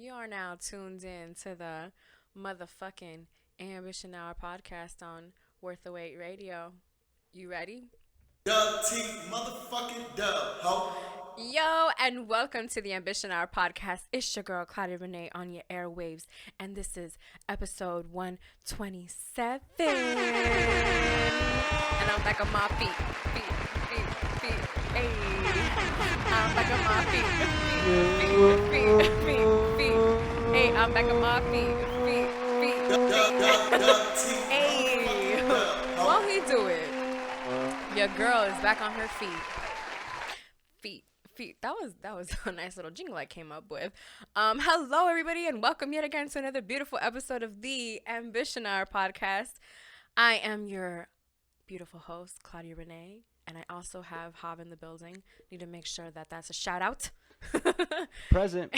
You are now tuned in to the motherfucking Ambition Hour podcast on Worth the Wait Radio. You ready? Dub T motherfucking dub, ho. Yo, and welcome to the Ambition Hour podcast. It's your girl, Claudia Renee, on your airwaves, and this is episode 127. And I'm back on my feet. Hey. I'm back on my feet. Hey, I'm back on my feet. Hey. Won't he do it? Your girl is back on her feet. That was a nice little jingle I came up with. Hello everybody, and welcome yet again to another beautiful episode of the Ambition Hour podcast. I am your beautiful host, Claudia Renee, and I also have Hav in the building. Need to make sure that that's a shout out. Present.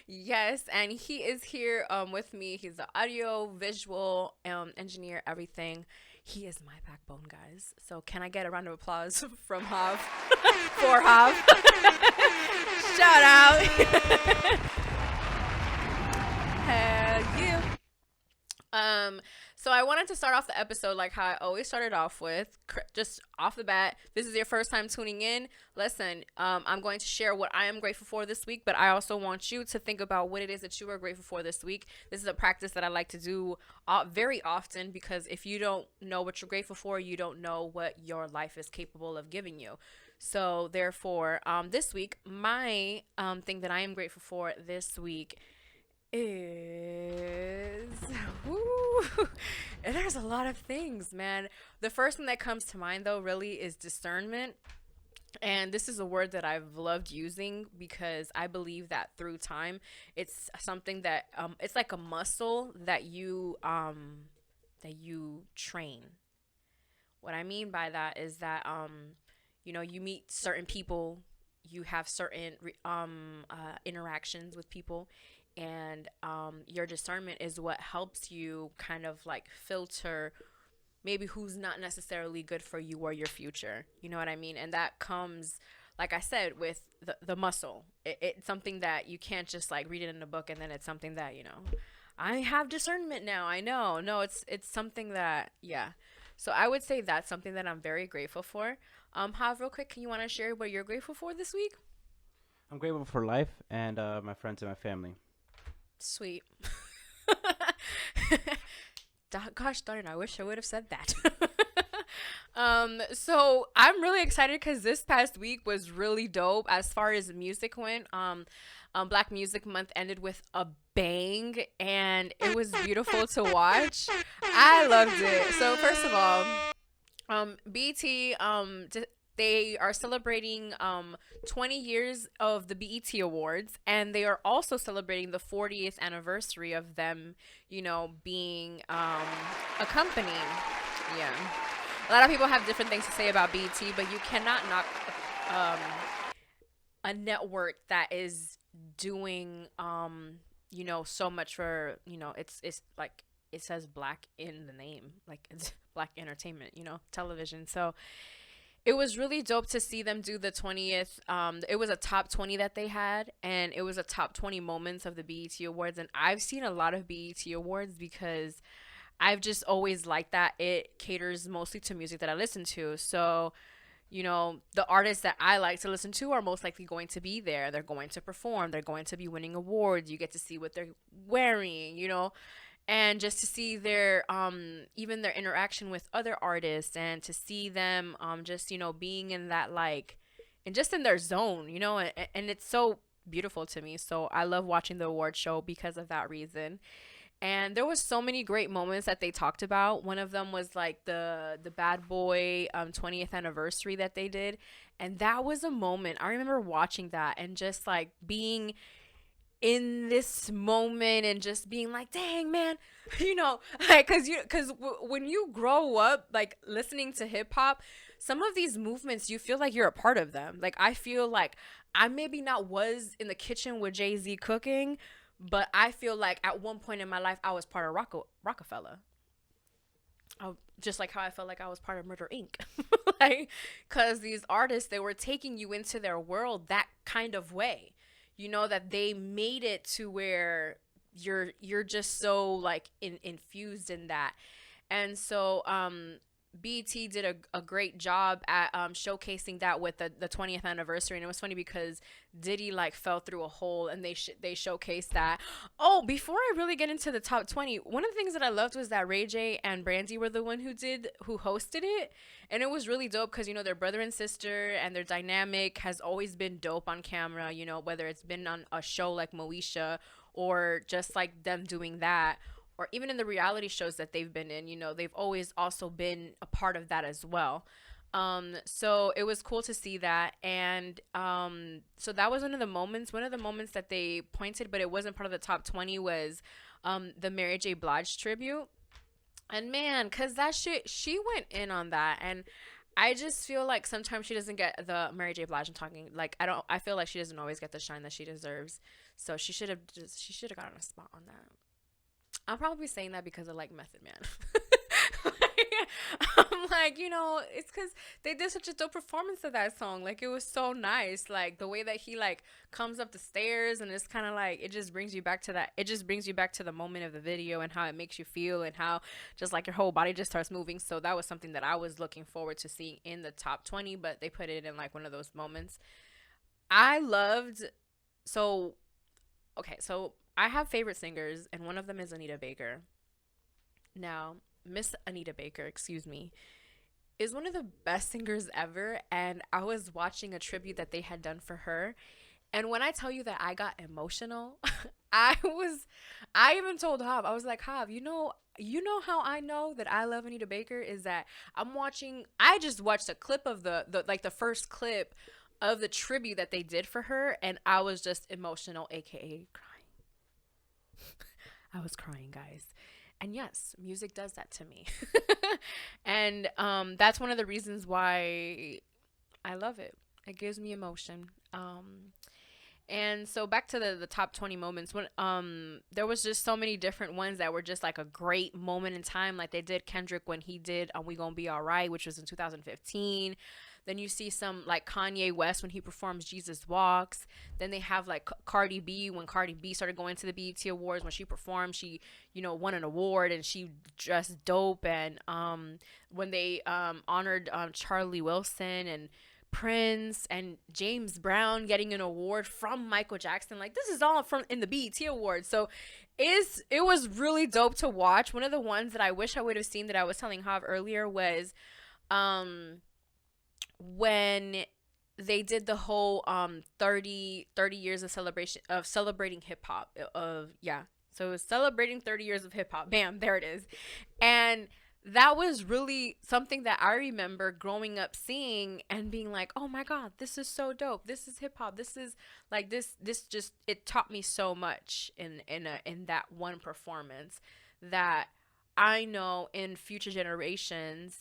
Yes, and he is here with me. He's the audio visual engineer, everything. He is my backbone, guys. So can I get a round of applause from Hav? For Hav. Shout out. Hell yeah. So I wanted to start off the episode like how I always started off with, just off the bat. This is your first time tuning in. Listen, I'm going to share what I am grateful for this week, but I also want you to think about what it is that you are grateful for this week. This is a practice that I like to do very often, because if you don't know what you're grateful for, you don't know what your life is capable of giving you. So therefore, this week, my thing that I am grateful for this week is there's a lot of things, man. The first thing that comes to mind though really is discernment. And this is a word that I've loved using because I believe that through time it's something that it's like a muscle that you train. What I mean by that is that you meet certain people, you have certain interactions with people, and your discernment is what helps you kind of like filter maybe who's not necessarily good for you or your future. You know what I mean? And that comes, like I said, with the muscle. It's something that you can't just like read it in a book and then it's something that, I have discernment now. I know. No, it's something that, yeah. So I would say that's something that I'm very grateful for. Hav, real quick, can you want to share what you're grateful for this week? I'm grateful for life and my friends and my family. Sweet. Gosh darn it, I wish I would have said that. So I'm really excited because this past week was really dope as far as music went. Black Music Month ended with a bang, and it was beautiful to watch. I loved it. So first of all, BT they are celebrating 20 years of the BET Awards, and they are also celebrating the 40th anniversary of them, being a company. Yeah. A lot of people have different things to say about BET, but you cannot knock a network that is doing so much for, it's like it says black in the name, like it's black entertainment, television. So it was really dope to see them do the 20th. It was a top 20 that they had, and it was a top 20 moments of the BET Awards. And I've seen a lot of BET Awards because I've just always liked that it caters mostly to music that I listen to. So, the artists that I like to listen to are most likely going to be there. They're going to perform. They're going to be winning awards. You get to see what they're wearing, and just to see their even their interaction with other artists, and to see them just being in that and just in their zone, and it's so beautiful to me. So I love watching the award show because of that reason. And there was so many great moments that they talked about. One of them was like the Bad Boy 20th anniversary that they did, and that was a moment. I remember watching that and just like being in this moment and just being like, dang, man, because when you grow up like listening to hip hop, some of these movements you feel like you're a part of them. Like I feel like I maybe not was in the kitchen with Jay-Z cooking, but I feel like at one point in my life I was part of Rockefeller. Just like how I felt like I was part of Murder Inc. Like, because these artists, they were taking you into their world that kind of way. that they made it to where you're just so like infused in that. And so BT did a great job at showcasing that with the 20th anniversary. And it was funny because Diddy like fell through a hole, and they showcased that. Oh, before I really get into the top 20, one of the things that I loved was that Ray J and Brandy were the one who hosted it. And it was really dope because, they're brother and sister, and their dynamic has always been dope on camera, whether it's been on a show like Moesha, or just like them doing that, or even in the reality shows that they've been in, they've always also been a part of that as well. So it was cool to see that. And so that was one of the moments that they pointed, but it wasn't part of the top 20, was the Mary J. Blige tribute. And man, cause that shit, she went in on that. And I just feel like sometimes she doesn't get the Mary J. Blige. I'm talking like, I feel like she doesn't always get the shine that she deserves. So she should have gotten a spot on that. I'm probably saying that because I like Method Man. I'm like, it's because they did such a dope performance of that song. Like, it was so nice. Like, the way that he, like, comes up the stairs, and it's kind of like, it just brings you back to that. It just brings you back to the moment of the video and how it makes you feel, and how just, like, your whole body just starts moving. So that was something that I was looking forward to seeing in the top 20, but they put it in, like, one of those moments. I loved, so, okay, so I have favorite singers, and one of them is Anita Baker. Now, Miss Anita Baker, excuse me, is one of the best singers ever, and I was watching a tribute that they had done for her, and when I tell you that I got emotional, I even told Hav, I was like, Hav, you know how I know that I love Anita Baker is that I just watched a clip of the first clip of the tribute that they did for her, and I was just emotional, aka crying. I was crying, guys. And yes, music does that to me. And that's one of the reasons why I love it. It gives me emotion. And so back to the top 20 moments, when there was just so many different ones that were just like a great moment in time. Like they did Kendrick when he did We Gonna Be Alright, which was in 2015. Then you see some like Kanye West when he performs Jesus Walks. Then they have like Cardi B when Cardi B started going to the BET Awards. When she performed, she, won an award, and she dressed dope. And when they honored Charlie Wilson and Prince and James Brown getting an award from Michael Jackson, like this is all from in the BET Awards. So it was really dope to watch. One of the ones that I wish I would have seen that I was telling Hav earlier was when they did the whole 30 years of celebrating hip hop so it was celebrating 30 years of hip hop. Bam, there it is. And that was really something that I remember growing up seeing and being like, oh my God, this is so dope. This is hip hop. This is like this just, it taught me so much in that one performance, that I know in future generations,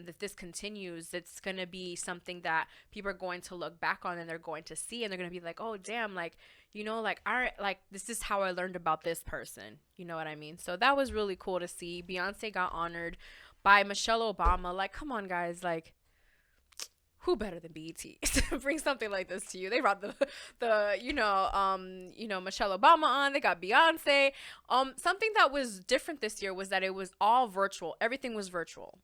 that this continues, it's going to be something that people are going to look back on, and they're going to see, and they're going to be like, oh damn, like, this is how I learned about this person. You know what I mean? So that was really cool to see. Beyonce got honored by Michelle Obama. Like, come on guys, like, who better than BET to bring something like this to you? They brought the Michelle Obama on. They got Beyonce. Something that was different this year was that it was all virtual. Everything was virtual.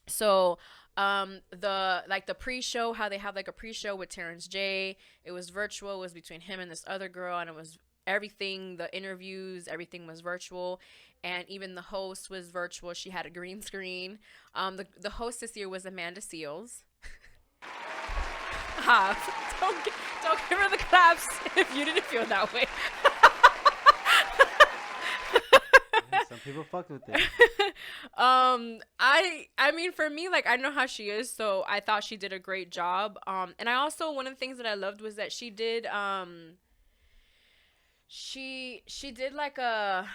So the pre-show, how they have like a pre-show with Terrence J, it was virtual. It was between him and this other girl, and it was everything, the interviews, everything was virtual. And even the host was virtual. She had a green screen. The host this year was Amanda Seales. Don't give her the claps if you didn't feel that way. Some people fucked with it. I mean, for me, like, I know how she is, so I thought she did a great job. And I also, one of the things that I loved was that she did she did like a,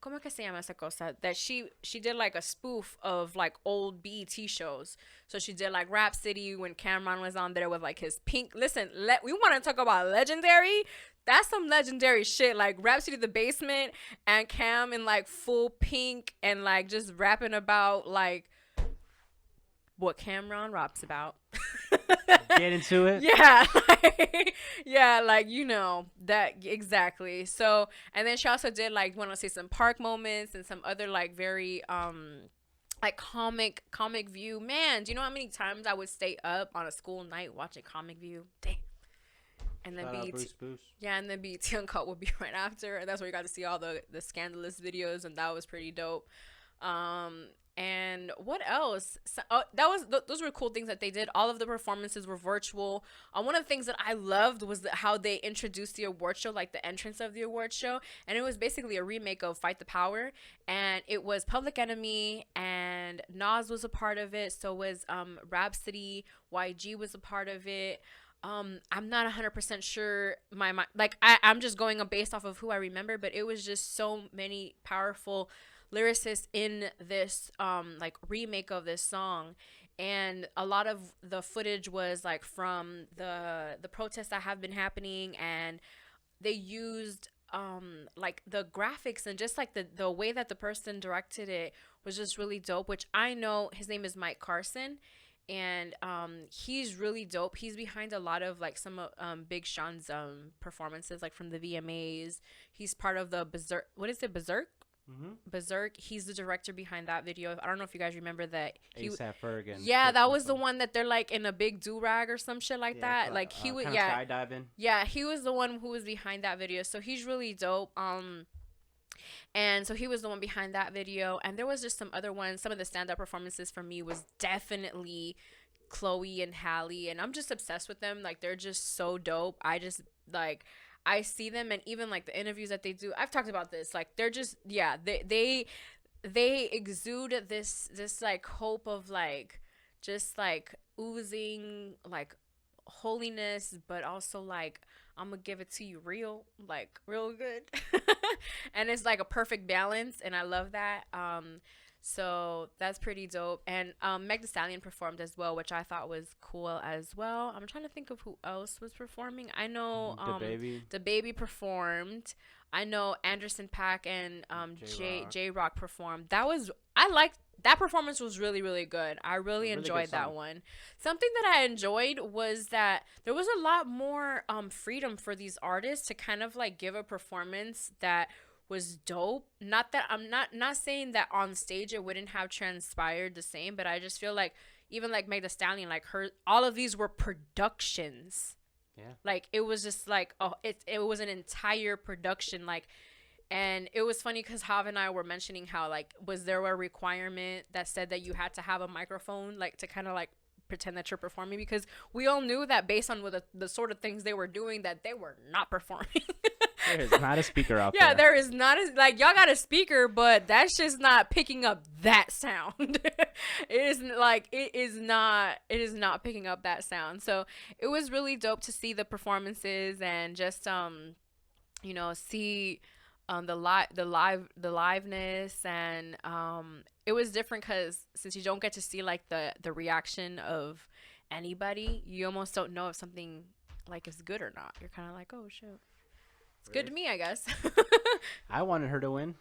¿cómo que se llama esa cosa? That she did like a spoof of like old BET shows. So she did like Rhapsody when Cameron was on there with like his pink. Listen, we want to talk about legendary. That's some legendary shit. Like Rhapsody the Basement and Cam in like full pink and like just rapping about like what Cameron raps about. Get into it. Yeah, yeah, like that exactly. So, and then she also did like want to say some park moments and some other like very like comic view. Man, do you know how many times I would stay up on a school night watching Comic View? Dang. And then Shout out BET, Bruce Boost. yeah, and then BET Uncut would be right after, and that's where you got to see all the scandalous videos, and that was pretty dope. And what else? So, those were cool things that they did. All of the performances were virtual. One of the things that I loved was how they introduced the award show, like the entrance of the award show, and it was basically a remake of Fight the Power, and it was Public Enemy and Nas was a part of it. So was Rhapsody, YG was a part of it. I'm not 100% sure I'm just going based off of who I remember, but it was just so many powerful lyricists in this like remake of this song, and a lot of the footage was like from the protests that have been happening, and they used like the graphics and just like the way that the person directed it was just really dope, which I know his name is Mike Carson, and he's really dope. He's behind a lot of like some Big Sean's performances, like from the VMAs. He's part of the Berserk, what is it, Berserk? Berserk. He's the director behind that video. I don't know if you guys remember that. ASAP Ferg and yeah, that was the one that they're like in a big do-rag or some shit like that. Like he would, yeah, skydiving. Yeah, he was the one who was behind that video. So he's really dope. And so he was the one behind that video. And there was just some other ones. Some of the stand-up performances for me was definitely Chloe and Halle, and I'm just obsessed with them. Like they're just so dope. I just like, I see them, and even like the interviews that they do, I've talked about this, like they're just, yeah, they exude this like hope of like just like oozing like holiness, but also like I'm gonna give it to you real, like real good. And it's like a perfect balance, and I love that. So that's pretty dope. And Meg Thee Stallion performed as well, which I thought was cool as well. I'm trying to think of who else was performing. I know the baby performed. I know Anderson .Paak and J Rock performed. That performance was really, really good. I really enjoyed that one. Something that I enjoyed was that there was a lot more freedom for these artists to kind of like give a performance that was dope. Not that I'm not saying that on stage it wouldn't have transpired the same, but I just feel like even like Meg Thee Stallion, like all of these were productions. Yeah. Like it was just like, oh, it was an entire production, like. And it was funny because Hav and I were mentioning how like, was there a requirement that said that you had to have a microphone, like to kind of like pretend that you're performing, because we all knew that based on the sort of things they were doing that they were not performing. There is not a speaker out there. Yeah, there is not like, y'all got a speaker, but that's just not picking up that sound. It is not picking up that sound. So it was really dope to see the performances and just see the liveness, and it was different because since you don't get to see like the reaction of anybody, you almost don't know if something like is good or not. You're kind of like, oh shit, it's good to me, I guess. I wanted her to win.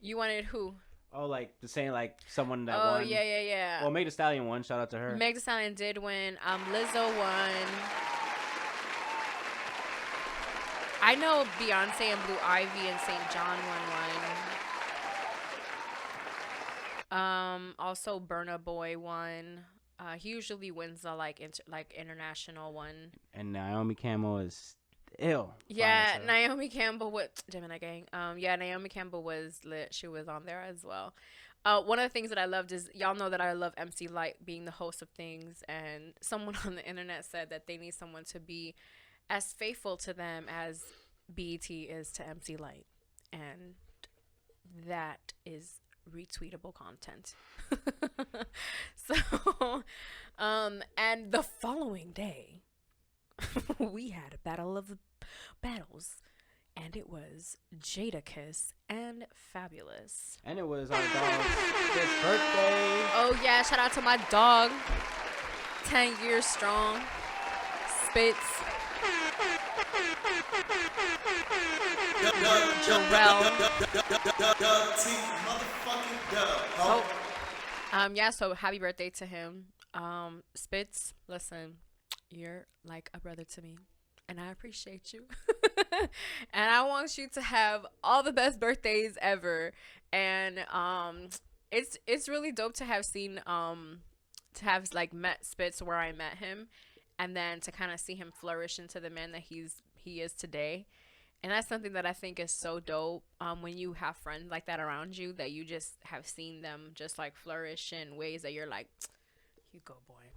You wanted who? Oh, like the saying like someone that won. Oh yeah. Well, Meg Thee Stallion won. Shout out to her. Meg Thee Stallion did win. Lizzo won. I know Beyonce and Blue Ivy and St. John won one. Also Burna Boy won. He usually wins the like international one. And Naomi Campbell is ill. Yeah, Naomi Campbell with Gemini Gang. Naomi Campbell was lit. She was on there as well. One of the things that I loved is, y'all know that I love MC Lyte being the host of things, and someone on the internet said that they need someone to be as faithful to them as BET is to MC Lyte, and that is retweetable content. So and the following day we had a battle of the battles, and it was Jada Kiss and Fabulous, and it was our dog's 5th birthday. Oh yeah, shout out to my dog, 10 years strong, Spitz. So happy birthday to him. Spitz, listen, you're like a brother to me, and I appreciate you. And I want you to have all the best birthdays ever. And it's really dope to have seen to have like met Spitz where I met him, and then to kind of see him flourish into the man that he is today. And that's something that I think is so dope, when you have friends like that around you, that you just have seen them just like flourish in ways that you're like, you go, boy.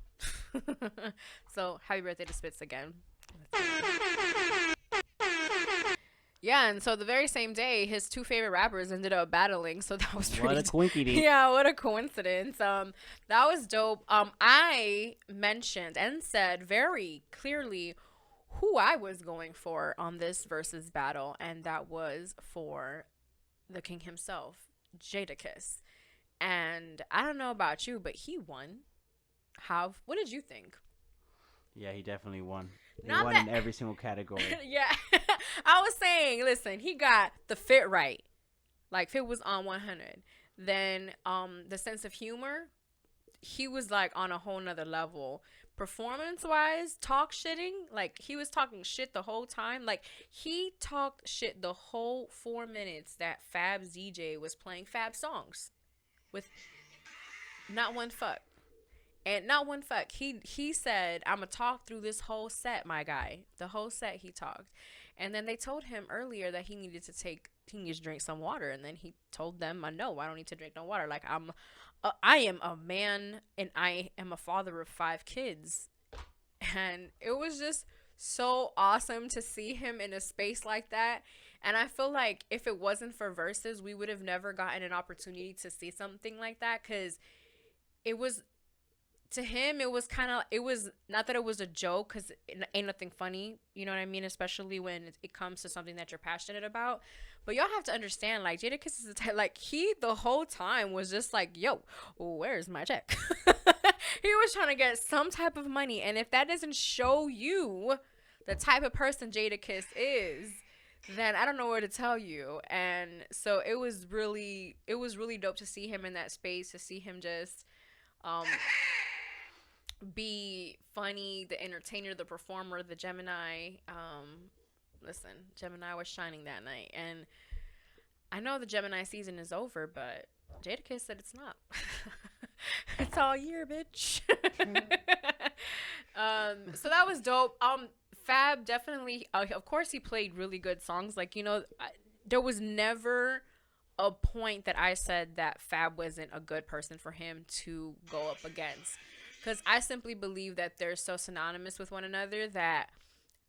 So happy birthday to Spitz again. Yeah, and so the very same day, his two favorite rappers ended up battling. So that was What pretty. a quinky dink. Yeah, what a coincidence. That was dope. I mentioned and said very clearly who I was going for on this versus battle, and that was for the king himself, Jadakiss. And I don't know about you, but he won. How? What did you think? Yeah, he definitely won. He Not won that. in every single category. Yeah, I was saying, listen, he got the fit right. Like fit was on 100. Then the sense of humor, he was like on a whole nother level. Performance wise, talk shitting, like he was talking shit the whole time. Like he talked shit the whole 4 minutes that Fab's DJ was playing Fab songs with not one fuck. And not one fuck. He said, I'ma talk through this whole set, my guy. The whole set he talked. And then they told him earlier that he needs to drink some water. And then he told them, I know I don't need to drink no water. Like I am a man and I am a father of 5 kids. And it was just so awesome to see him in a space like that. And I feel like if it wasn't for Versus, we would have never gotten an opportunity to see something like that. Because it was, to him, it was kind of, it was not that it was a joke, because it ain't nothing funny, you know what I mean, especially when it comes to something that you're passionate about. But y'all have to understand, like, Jadakiss is the type, like, he the whole time was just like, yo, where's my check? He was trying to get some type of money, and if that doesn't show you the type of person Jadakiss is, then I don't know where to tell you. And so it was really dope to see him in that space, to see him just um be funny, the entertainer, the performer, the Gemini. Listen, Gemini was shining that night. And I know the Gemini season is over, but Jadakiss said it's not. It's all year, bitch. So that was dope. Fab definitely, of course, he played really good songs. Like, there was never a point that I said that Fab wasn't a good person for him to go up against. Because I simply believe that they're so synonymous with one another that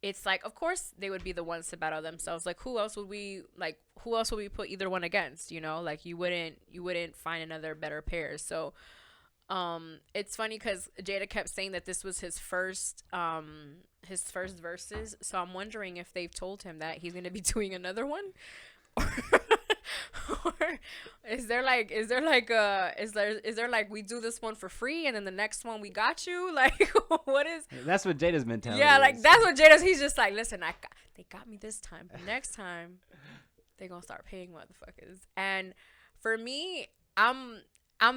it's like, of course, they would be the ones to battle themselves. Like, who else would we put either one against? Like you wouldn't find another better pair. So, it's funny because Jada kept saying that this was his first verses. So I'm wondering if they've told him that he's gonna be doing another one. Or is there like we do this one for free and then the next one we got you, like what is? That's what Jada's mentality. Yeah, like is. that's what Jada's. He's just like, listen, they got me this time, but next time they gonna start paying motherfuckers. And for me, I'm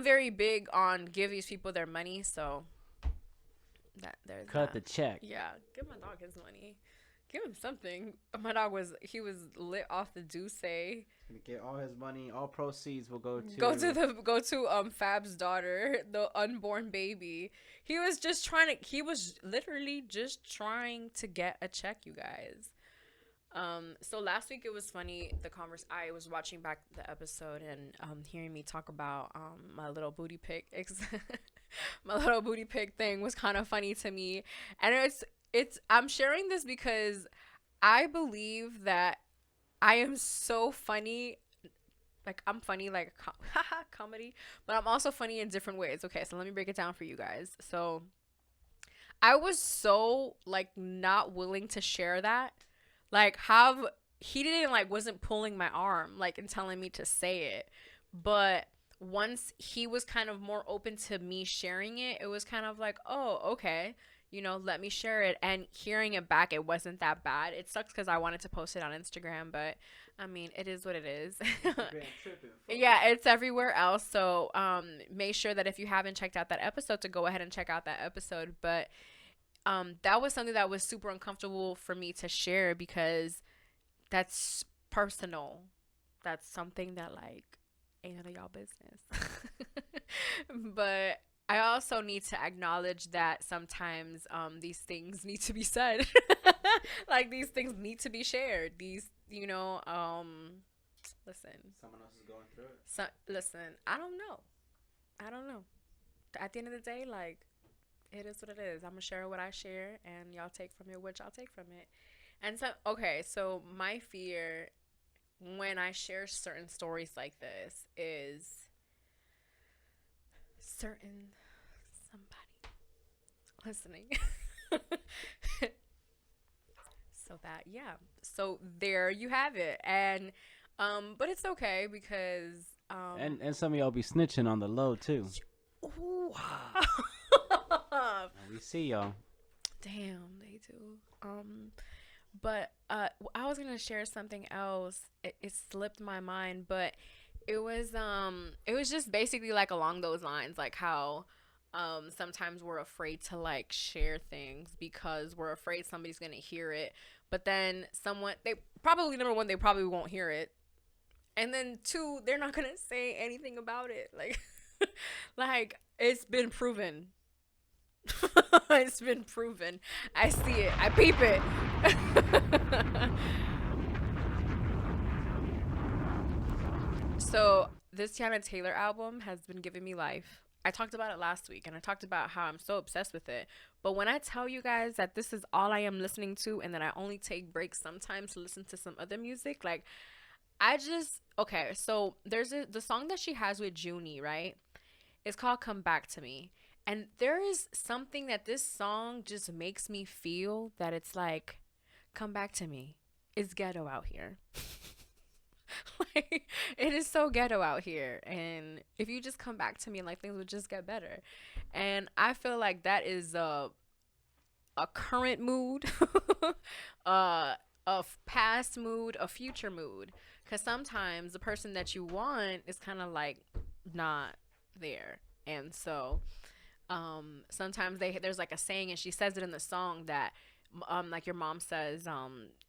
very big on give these people their money, so there's Cut that. the check. Yeah, give my dog his money. Give him something. My dog was lit off the Douce. Get all his money. All proceeds will go to Fab's daughter, the unborn baby. He was literally just trying to get a check, you guys. So last week it was funny. I was watching back the episode and hearing me talk about my little booty pic. My little booty pic thing was kind of funny to me, and I'm sharing this because I believe that I am so funny. Like, I'm funny, like, comedy, but I'm also funny in different ways. Okay, so let me break it down for you guys. So I was so, like, not willing to share that. Like, he didn't, like, wasn't pulling my arm, like, and telling me to say it. But once he was kind of more open to me sharing it, it was kind of like, oh, okay. let me share it. And hearing it back, it wasn't that bad. It sucks because I wanted to post it on Instagram, but I mean, it is what it is. Instagram tripping. Yeah, it's everywhere else. So make sure that if you haven't checked out that episode, to go ahead and check out that episode. But that was something that was super uncomfortable for me to share because that's personal. That's something that like ain't none of y'all business. But I also need to acknowledge that sometimes these things need to be said. Like these things need to be shared. Listen. Someone else is going through it. Listen, I don't know. I don't know. At the end of the day, like, it is what it is. I'm gonna share what I share, and y'all take from it what y'all take from it. And so, okay, so my fear when I share certain stories like this is certain somebody listening. So that, yeah. So there you have it. And but it's okay because And some of y'all be snitching on the low too. ooh, And we see y'all. damn, they do. But I was gonna share something else. It slipped my mind, but it was just basically like along those lines, like how sometimes we're afraid to like share things because we're afraid somebody's gonna hear it. But then someone, they probably, number one, they probably won't hear it, and then two, they're not gonna say anything about it. Like like it's been proven. It's been proven. I see it. I peep it. So this Tiana Taylor album has been giving me life. I talked about it last week and I talked about how I'm so obsessed with it. But when I tell you guys that this is all I am listening to and that I only take breaks sometimes to listen to some other music, like I just okay, so the song that she has with Junie, right? It's called Come Back to Me. And there is something that this song just makes me feel that it's like, come back to me. It's ghetto out here. Like, it is so ghetto out here. And if you just come back to me, like, things would just get better. And I feel like that is a current mood, a past mood, a future mood. Because sometimes the person that you want is kind of like not there. And so sometimes there's like a saying, and she says it in the song that like your mom says,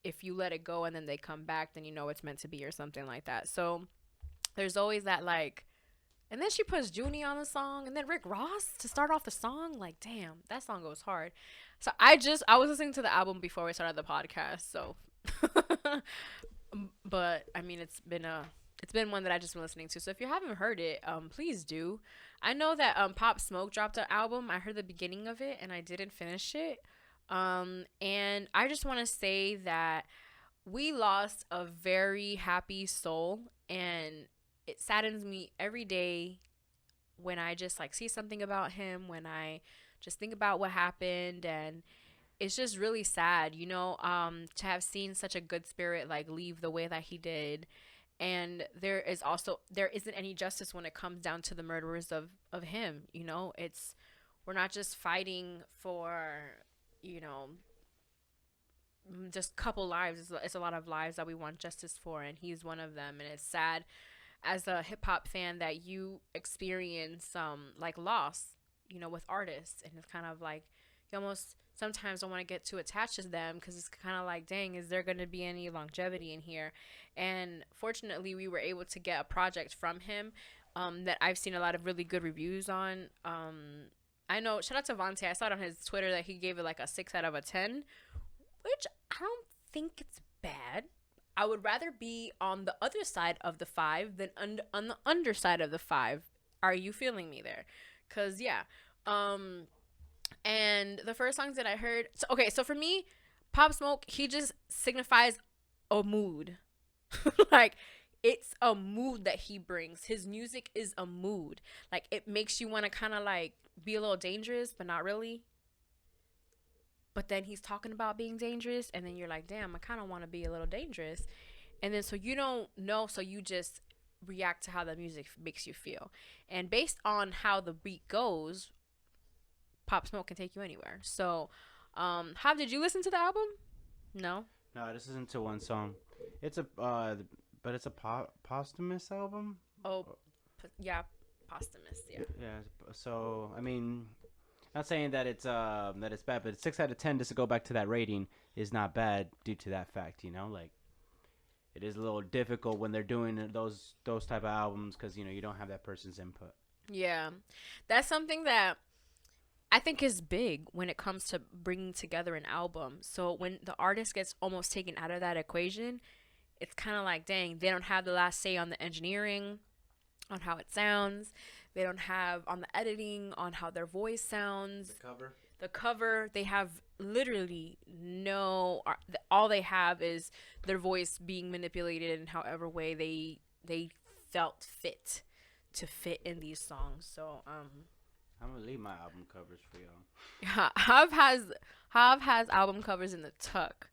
if you let it go and then they come back, then you know it's meant to be or something like that. So there's always that like, and then she puts Junie on the song and then Rick Ross to start off the song. Like, damn, that song goes hard. So I was listening to the album before we started the podcast. So but I mean it's been one that I just been listening to. So if you haven't heard it, please do. I know that Pop Smoke dropped an album. I heard the beginning of it and I didn't finish it. And I just want to say that we lost a very happy soul, and it saddens me every day when I just like see something about him, when I just think about what happened, and it's just really sad, to have seen such a good spirit like leave the way that he did. And there isn't any justice when it comes down to the murderers of him. It's we're not just fighting for just couple lives. It's a lot of lives that we want justice for, and he's one of them. And it's sad as a hip-hop fan that you experience like loss with artists, and it's kind of like you almost sometimes don't want to get too attached to them because it's kind of like, dang, is there going to be any longevity in here? And fortunately we were able to get a project from him that I've seen a lot of really good reviews on. I know, shout out to Vontae. I saw it on his Twitter that he gave it like a 6 out of a 10, which I don't think it's bad. I would rather be on the other side of the 5 than on the underside of the 5. Are you feeling me there? Because, yeah. And the first songs that I heard... So for me, Pop Smoke, he just signifies a mood. Like, it's a mood that he brings. His music is a mood. Like, it makes you want to kind of, like, be a little dangerous, but not really. But then he's talking about being dangerous, and then you're like, damn, I kind of want to be a little dangerous. And then so you don't know, so you just react to how the music makes you feel. And based on how the beat goes, Pop Smoke can take you anywhere. So, how did you listen to the album? No. No, this isn't to one song. It's a but it's a posthumous album. Oh, yeah, posthumous. Yeah. Yeah. So I mean, not saying that it's bad, but 6 out of 10 just to go back to that rating is not bad due to that fact. Like it is a little difficult when they're doing those type of albums because you don't have that person's input. Yeah, that's something that I think is big when it comes to bringing together an album. So when the artist gets almost taken out of that equation, it's kind of like, dang, they don't have the last say on the engineering, on how it sounds. They don't have on the editing, on how their voice sounds. The cover, they have literally no. All they have is their voice being manipulated in however way they felt fit to fit in these songs. So I'm gonna leave my album covers for y'all. yeah, Hav has album covers in the tuck.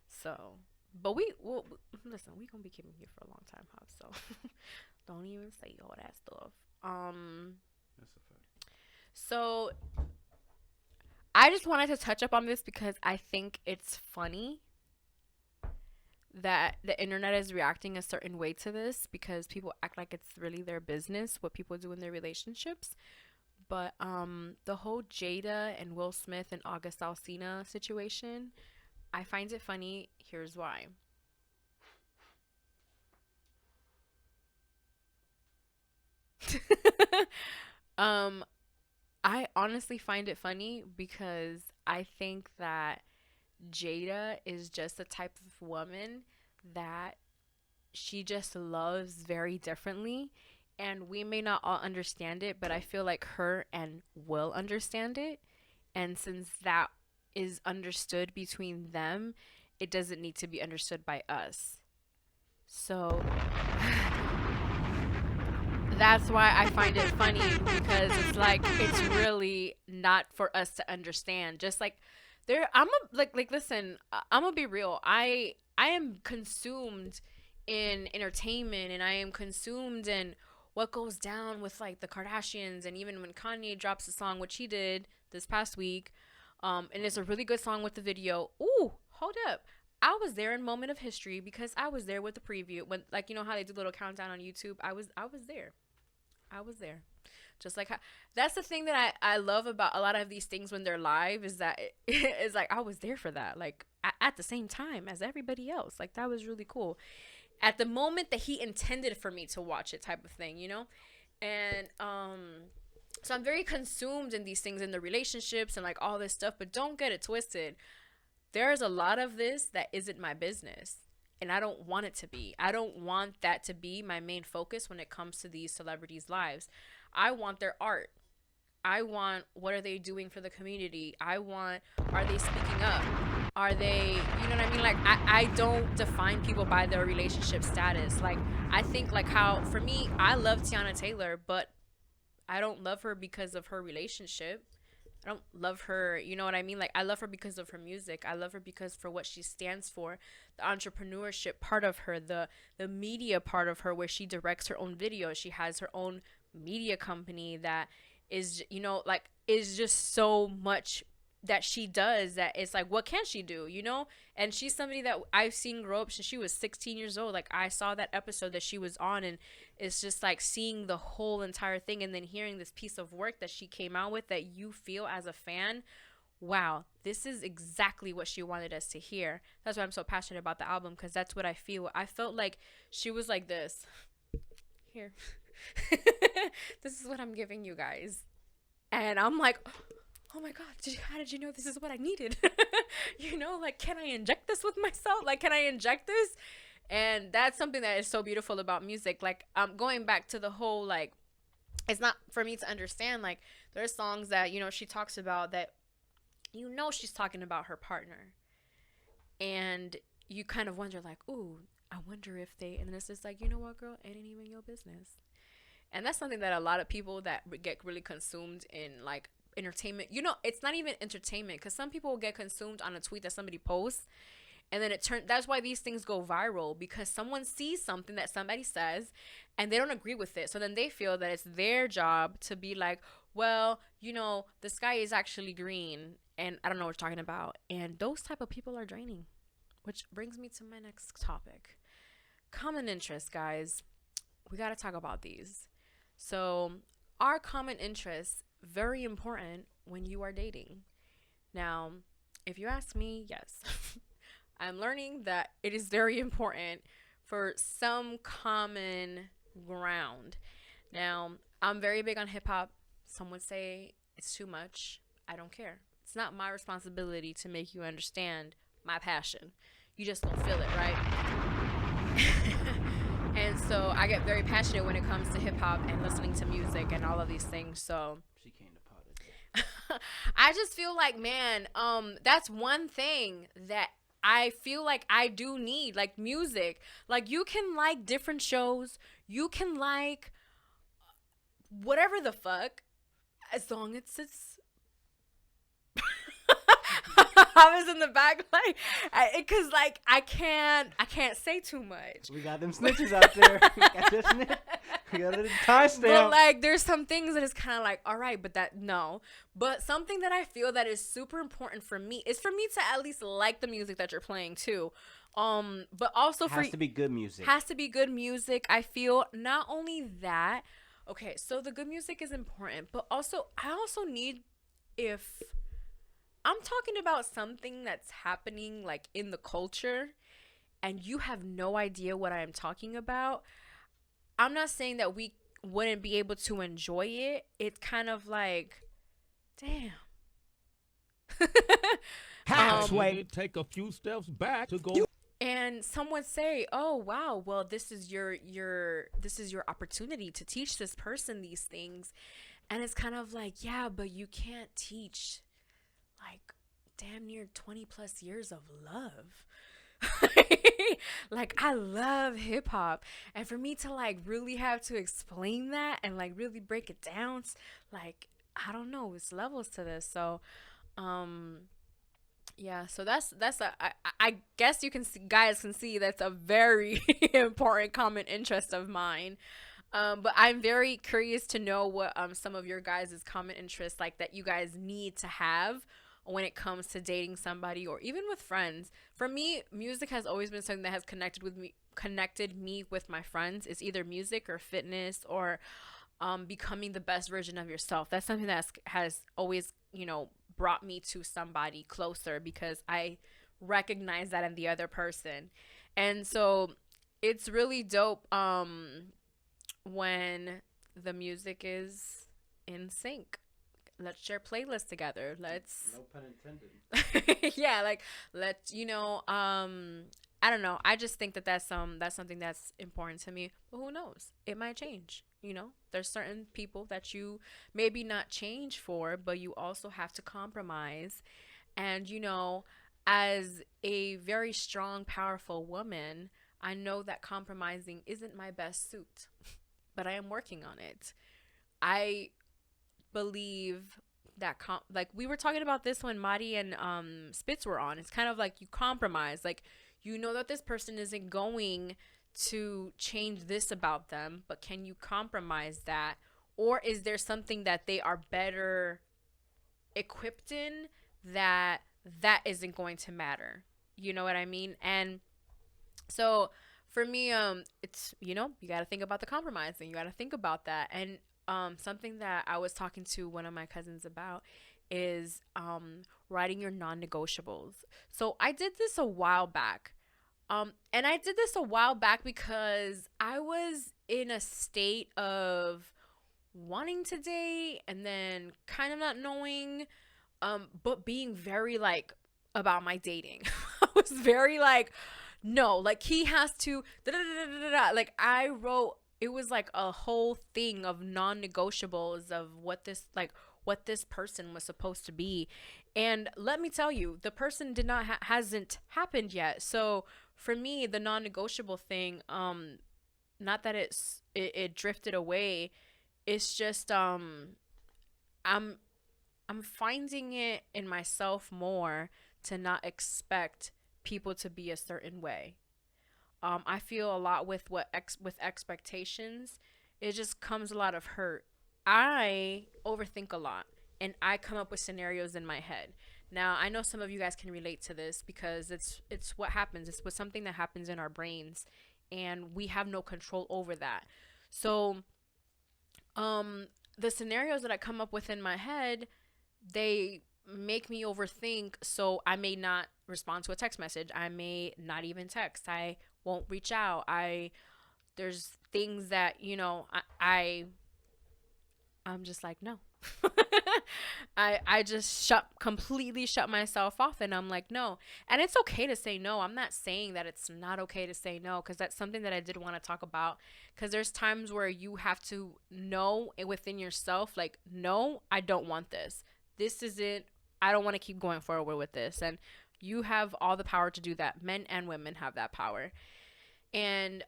So, but we'll listen. We gonna be keeping you for a long time, Hav. So don't even say all that stuff. That's a fact. So I just wanted to touch up on this because I think it's funny that the internet is reacting a certain way to this because people act like it's really their business what people do in their relationships. But the whole Jada and Will Smith and August Alsina situation, I find it funny. Here's why. um I honestly find it funny because I think that Jada is just the type of woman that she just loves very differently. And we may not all understand it, but I feel like her and Will understand it. And since that is understood between them, it doesn't need to be understood by us. So that's why I find it funny because it's like it's really not for us to understand. Just like I'm a, like listen, I'm gonna be real. I am consumed in entertainment and I am consumed in what goes down with like the Kardashians and even when Kanye drops a song, which he did this past week, and it's a really good song with the video. Ooh, hold up. I was there in Moment of History because I was there with the preview when like how they do a little countdown on YouTube. I was there. I was there. Just like how, that's the thing that I love about a lot of these things when they're live is that it's like I was there for that. Like at the same time as everybody else. Like that was really cool. At the moment that he intended for me to watch it type of thing. And so I'm very consumed in these things in the relationships and like all this stuff, but don't get it twisted. There's a lot of this that isn't my business. And I don't want it to be. I don't want that to be my main focus when it comes to these celebrities' lives. I want their art. I want what are they doing for the community? I want, are they speaking up? Are they, you know what I mean? Like, I don't define people by their relationship status. Like, I think, like, how, for me, I love Tiana Taylor, but I don't love her because of her relationship. I don't love her, you know what I mean? Like, I love her because of her music. I love her because for what she stands for, the entrepreneurship part of her, the media part of her, where she directs her own videos. She has her own media company that is, like, is just so much that she does that it's like, what can she do, And she's somebody that I've seen grow up since she was 16 years old. Like, I saw that episode that she was on, and it's just like seeing the whole entire thing and then hearing this piece of work that she came out with that you feel as a fan, wow, this is exactly what she wanted us to hear. That's why I'm so passionate about the album, because that's what I feel. I felt like she was like this. Here. This is what I'm giving you guys. And I'm like, oh my God, how did you know this is what I needed? Like, can I inject this with myself? Like, can I inject this? And that's something that is so beautiful about music. Like, going back to the whole, like, it's not for me to understand. Like, there are songs that, she talks about that, she's talking about her partner. And you kind of wonder, like, ooh, I wonder if they, and then it's just like, you know what, girl, it ain't even your business. And that's something that a lot of people that get really consumed in, like, entertainment, it's not even entertainment, because some people will get consumed on a tweet that somebody posts, and then that's why these things go viral, because someone sees something that somebody says and they don't agree with it, so then they feel that it's their job to be like, well, the sky is actually green and I don't know what you're talking about. And those type of people are draining, which brings me to my next topic. Common interests, guys. We got to talk about these. So, our common interests very important when you are dating. Now, if you ask me, yes. I'm learning that it is very important for some common ground. Now, I'm very big on hip hop. Some would say it's too much. I don't care. It's not my responsibility to make you understand my passion. You just don't feel it, right? And so I get very passionate when it comes to hip hop and listening to music and all of these things. So She came to politics. I just feel like, man, that's one thing that I feel like I do need, like music. Like you can like different shows, you can like whatever the fuck, as long as it's I was in the back like, cause like I can't say too much. We got them snitches out there. We got this snitch. We got a timestamp. But like, there's some things that is kind of like, all right, but that no. But something that I feel that is super important for me is for me to at least like the music that you're playing too. But also Has to be good music. has to be good music. I feel not only that. Okay, so the good music is important, but also I also need, if I'm talking about something that's happening like in the culture and you have no idea what I am talking about, I'm not saying that we wouldn't be able to enjoy it. It's kind of like, damn. Halfway, take a few steps back to go. And some would say, "Oh, wow, well this is your opportunity to teach this person these things." And it's kind of like, "Yeah, but you can't teach like damn near 20 plus years of love." Like I love hip hop, and for me to like really have to explain that and like really break it down, like I don't know, it's levels to this. So yeah, so I guess you can see, guys can see that's a very important common interest of mine. But I'm very curious to know what some of your guys' common interests like that you guys need to have when it comes to dating somebody or even with friends. For me, music has always been something that has connected me with my friends. It's either music or fitness or becoming the best version of yourself. That's something that has always, brought me to somebody closer because I recognize that in the other person. And so it's really dope when the music is in sync. Let's share playlists together. Let's No pun intended. yeah, like let's I don't know. I just think that that's something that's important to me. But who knows? It might change. There's certain people that you maybe not change for, but you also have to compromise. And as a very strong, powerful woman, I know that compromising isn't my best suit, but I am working on it. I believe that like we were talking about this when Madi and Spitz were on. It's kind of like you compromise. Like that this person isn't going to change this about them, but can you compromise that? Or is there something that they are better equipped in that isn't going to matter? You know what I mean? And so for me, it's you got to think about the compromise and you got to think about that. And something that I was talking to one of my cousins about is writing your non-negotiables. So I did this a while back. And I did this a while back because I was in a state of wanting to date and then kind of not knowing, but being very like about my dating. I was very like, no, like he has to, da, da, da, da, da, da. Like I wrote, it was like a whole thing of non-negotiables of what this person was supposed to be. And let me tell you, the person did not hasn't happened yet. So for me, the non-negotiable thing, not that it drifted away, it's just I'm finding it in myself more to not expect people to be a certain way. I feel a lot with with expectations, it just comes a lot of hurt. I overthink a lot and I come up with scenarios in my head. Now, I know some of you guys can relate to this because it's what happens. It's what something that happens in our brains and we have no control over that. So, um the scenarios that I come up with in my head, they make me overthink, so I may not respond to a text message. I may not even text. I won't reach out. I There's things that, I'm just like, no. I just completely shut myself off and I'm like, no. And it's okay to say no. I'm not saying that it's not okay to say no, because that's something that I did want to talk about, because there's times where you have to know within yourself, like, no, I don't want this. This isn't, I don't want to keep going forward with this. And you have all the power to do that. Men and women have that power. And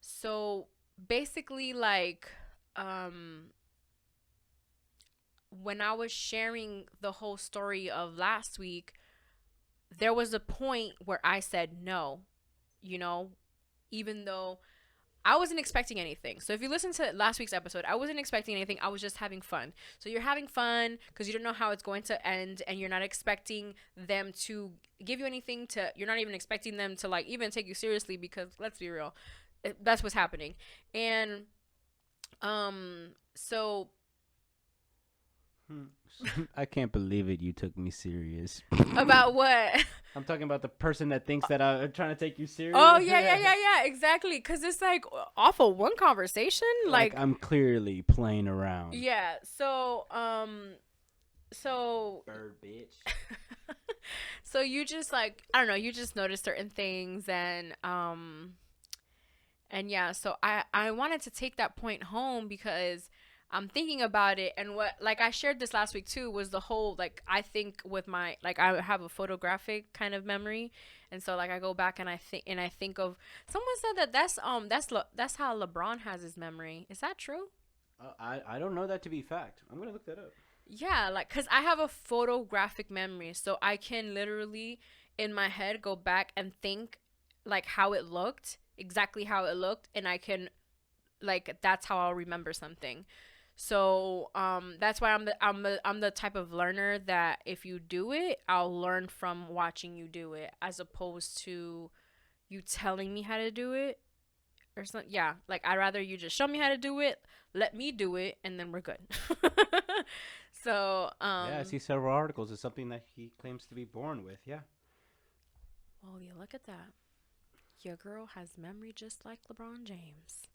so basically, like, when I was sharing the whole story of last week, there was a point where I said no, you know, even though I wasn't expecting anything. So if you listen to last week's episode, I wasn't expecting anything. I was just having fun. So you're having fun because you don't know how it's going to end, and you're not expecting them to give you anything you're not even expecting them to, like, even take you seriously, because let's be real, that's what's happening. And so I can't believe it. You took me serious. about what? I'm talking about the person that thinks that I'm trying to take you serious. Oh, yeah, exactly. Because it's like off of one conversation. Like, I'm clearly playing around. yeah. So Bird bitch. so you just, like, I don't know, you just notice certain things, and yeah, so I wanted to take that point home because I'm thinking about it, and what, like, I shared this last week too, was the whole, like, I think with my, like, I have a photographic kind of memory, and so, like, I go back and I think of, someone said that that's how LeBron has his memory. Is that true? I don't know that to be fact. I'm gonna look that up. Yeah, like, cause I have a photographic memory, so I can literally in my head go back and think, like, how it looked, exactly how it looked, and I can, like, that's how I'll remember something. So that's why I'm the type of learner that if you do it, I'll learn from watching you do it, as opposed to you telling me how to do it or something. Yeah, like, I'd rather you just show me how to do it, let me do it, and then we're good. So yeah, I see several articles. It's something that he claims to be born with. Yeah. well, yeah, look at that. Your girl has memory just like LeBron James.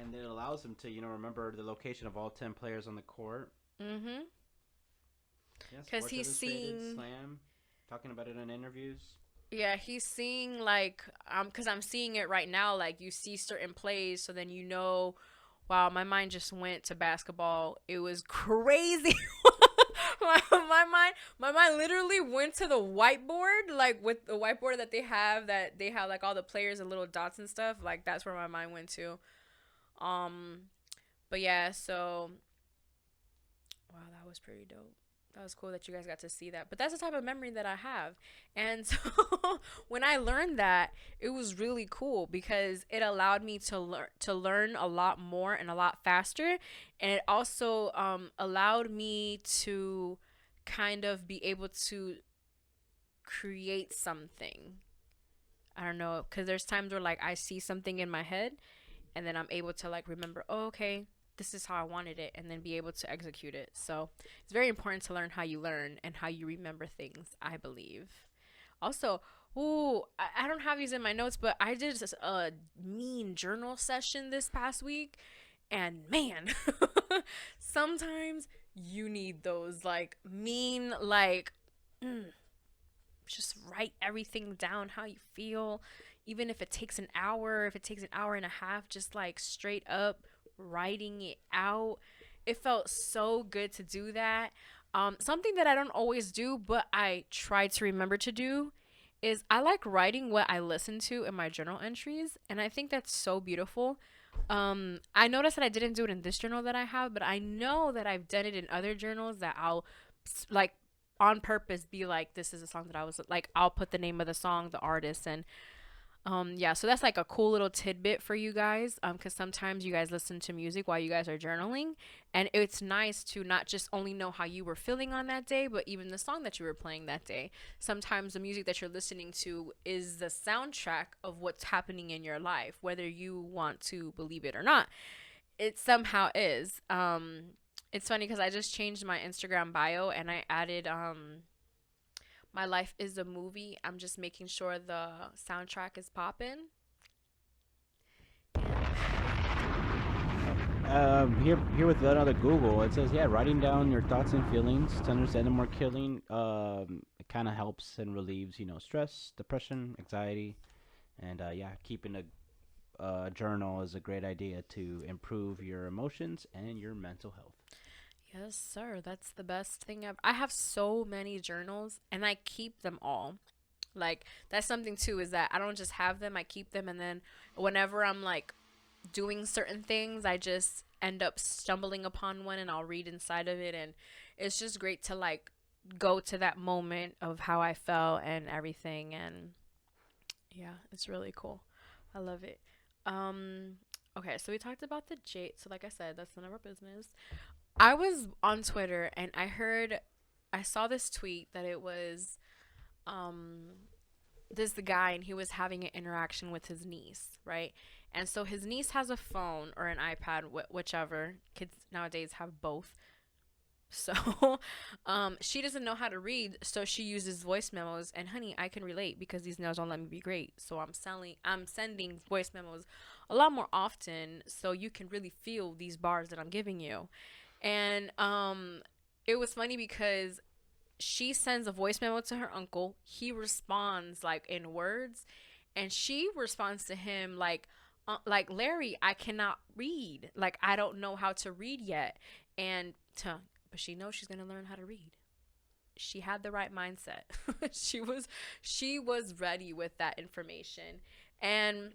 And it allows him to, remember the location of all 10 players on the court. Mm-hmm. Yeah, Because he's seeing, Slam, talking about it in interviews. yeah, he's seeing, like, because I'm seeing it right now. Like, you see certain plays, so then wow, my mind just went to basketball. It was crazy. my mind literally went to the whiteboard, like, with the whiteboard that they have, like, all the players and little dots and stuff. Like, that's where my mind went to. But yeah, so wow, that was pretty dope. That was cool that you guys got to see that. But that's the type of memory that I have. And so when I learned that, it was really cool because it allowed me to learn a lot more and a lot faster. And it also allowed me to kind of be able to create something. I don't know, because there's times where, like, I see something in my head and then I'm able to, like, remember, oh, okay, this is how I wanted it, and then be able to execute it. So it's very important to learn how you learn and how you remember things, I believe. Also, I don't have these in my notes, but I did a mean journal session this past week, and man, sometimes you need those, like, mean, like, just write everything down, how you feel, even if it takes an hour, if it takes an hour and a half, just, like, straight up writing it out. It felt so good to do that. Something that I don't always do, but I try to remember to do, is I like writing what I listen to in my journal entries, and I think that's so beautiful. I noticed that I didn't do it in this journal that I have, but I know that I've done it in other journals that I'll, like, on purpose be like, this is a song that I was like, I'll put the name of the song, the artist, and Yeah, so that's like a cool little tidbit for you guys. Because sometimes you guys listen to music while you guys are journaling, and it's nice to not just only know how you were feeling on that day, but even the song that you were playing that day. Sometimes the music that you're listening to is the soundtrack of what's happening in your life, whether you want to believe it or not. It somehow is. It's funny because I just changed my Instagram bio and I added my life is a movie. I'm just making sure the soundtrack is popping. Here with another Google, it says, yeah, writing down your thoughts and feelings to understand them more killing. It kind of helps and relieves, stress, depression, anxiety, and yeah, keeping a journal is a great idea to improve your emotions and your mental health. Yes, sir. That's the best thing ever. I have so many journals and I keep them all. Like, that's something too, is that I don't just have them, I keep them, and then whenever I'm like doing certain things, I just end up stumbling upon one and I'll read inside of it. And it's just great to like go to that moment of how I felt and everything. And yeah, it's really cool. I love it. Um, okay, so we talked about the Jade. So, like I said, that's none of our business. I was on Twitter and I saw this tweet that it was um this guy and he was having an interaction with his niece, right? And so his niece has a phone or an iPad, whichever. Kids nowadays have both. So she doesn't know how to read, so she uses voice memos. And honey, I can relate because these nails don't let me be great. So I'm sending voice memos a lot more often so you can really feel these bars that I'm giving you. And it was funny because she sends a voice memo to her uncle. He responds like in words, and she responds to him like Larry, I cannot read. Like I don't know how to read yet. And to but she knows she's gonna learn how to read. She had the right mindset. she was ready with that information. And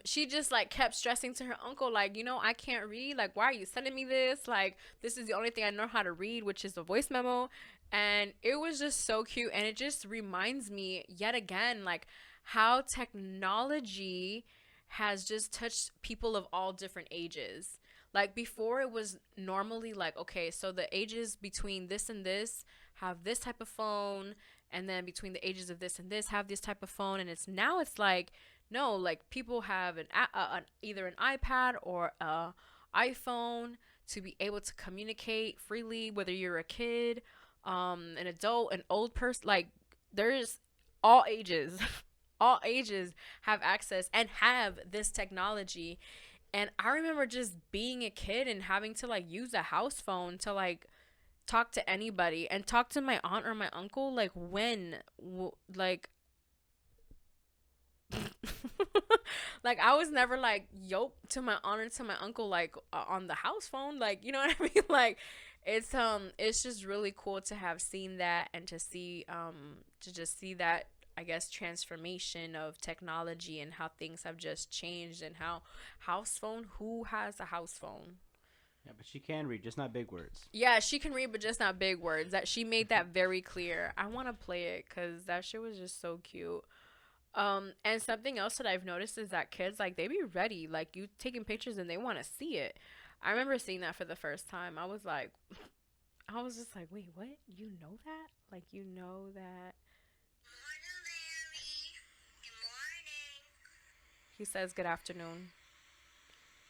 she just like kept stressing to her uncle like, I can't read, like why are you sending me this, like this is the only thing I know how to read, which is a voice memo. And it was just so cute, and it just reminds me yet again like how technology has just touched people of all different ages. Like before it was normally like, okay, so the ages between this and this have this type of phone, and then between the ages of this and this have this type of phone. And it's like no, like people have either an iPad or a iPhone to be able to communicate freely, whether you're a kid, an adult, an old person. Like there's all ages, all ages have access and have this technology. And I remember just being a kid and having to like use a house phone to like talk to anybody and talk to my aunt or my uncle. Like like like I was never like yoked to my aunt or to my uncle like on the house phone, like you know what I mean. Like it's just really cool to have seen that and to just see that, I guess, transformation of technology and how things have just changed. And how house phone, who has a house phone? Yeah, but she can read, just not big words. Yeah, she can read but just not big words. That she made that very clear. I want to play it because that shit was just so cute. And something else that I've noticed is that kids, like, they be ready. Like, you taking pictures and they want to see it. I remember seeing that for the first time. I was like, I was just like, wait, what? You know that? Like, you know that? Morning, Larry. Good morning. He says, good afternoon.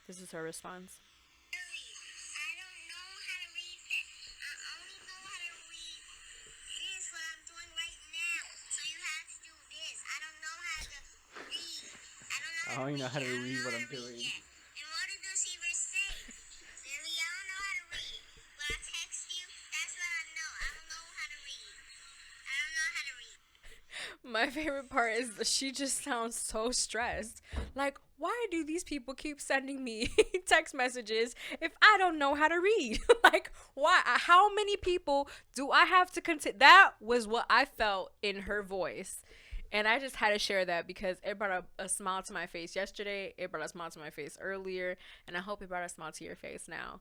This is her response. I don't even know how to read what I'm doing. And what did the receiver say? Silly, I don't know how to read. Will I text you? That's what I know. I don't know how to read. I don't know how to read. My favorite part is that she just sounds so stressed. Like, why do these people keep sending me text messages if I don't know how to read? Like, why? How many people do I have to continue? That was what I felt in her voice. And I just had to share that because it brought a smile to my face yesterday. It brought a smile to my face earlier. And I hope it brought a smile to your face now.